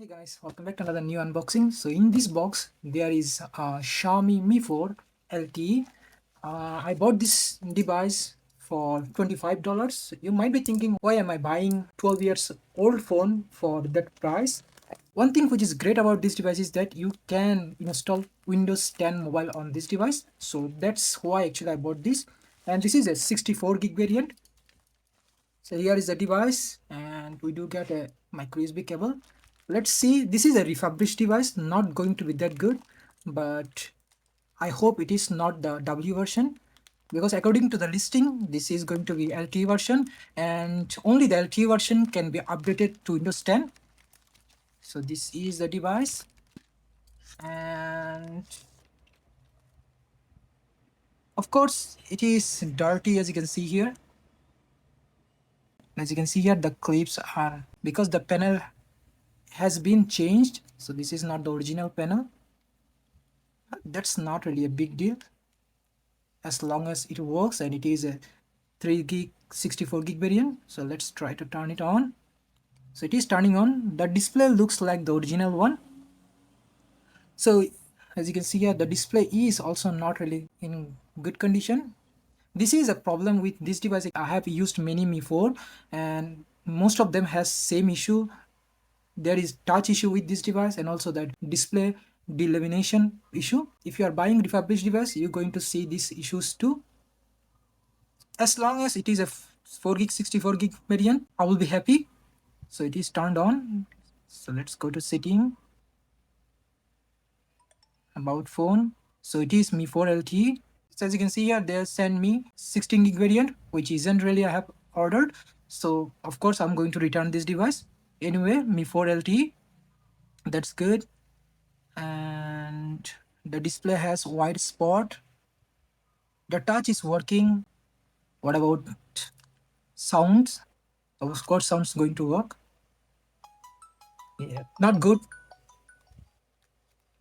Hey guys, welcome back to another new unboxing. So in this box, there is Xiaomi Mi 4 LTE. I bought this device for $25. You might be thinking, why am I buying 12 years old phone for that price? One thing which is great about this device is that you can install Windows 10 mobile on this device. So that's why actually I bought this. And this is a 64 gig variant. So here is the device and we do get a micro USB cable. Let's see, this is a refurbished device, not going to be that good, but I hope it is not the W version, because according to the listing, this is going to be LTE version and only the LTE version can be updated to Windows 10. So this is the device and of course it is dirty, as you can see here. As you can see here, the clips are, because the panel has been changed, so this is not the original panel. That's not really a big deal as long as it works, and it is a 3 gig 64 gig variant. So let's try to turn it on. So it is turning on. The display looks like the original one. So as you can see here, the display is also not really in good condition. This is a problem with this device. I have used many before and most of them has same issue. There is touch issue with this device and also that display delamination issue. If you are buying refurbished device, you're going to see these issues too. As long as it is a 4 gig 64 gig variant, I will be happy. So it is turned on. So let's go to setting, about phone. So it is Mi 4 LTE. So as you can see here, they send me 16 gig variant, which isn't really I have ordered. So of course I'm going to return this device. Anyway, Mi 4 LTE, that's good. And the display has white spot. The touch is working. What about sounds? Of course sounds going to work. Yeah, not good,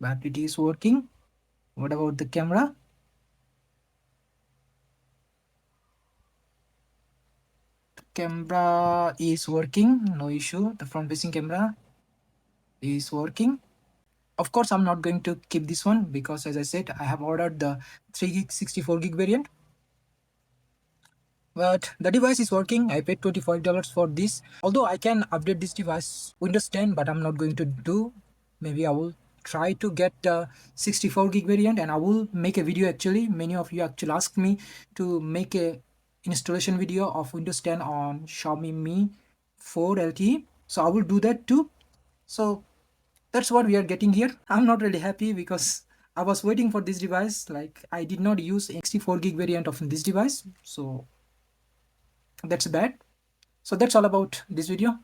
but it is working. What about the camera? The camera is working, no issue. The front facing camera is working. Of course I'm not going to keep this one because as I said, I have ordered the 3 gig 64 gig variant. But the device is working. I paid $25 for this. Although I can update this device Windows 10, but I'm not going to do. Maybe I will try to get the 64 gig variant and I will make a video. Actually, many of you actually asked me to make a installation video of Windows 10 on Xiaomi Mi 4 LTE. So I will do that too. So that's what we are getting here. I'm not really happy because I was waiting for this device. Like I did not use 64 gig variant of this device. So that's bad. So that's all about this video.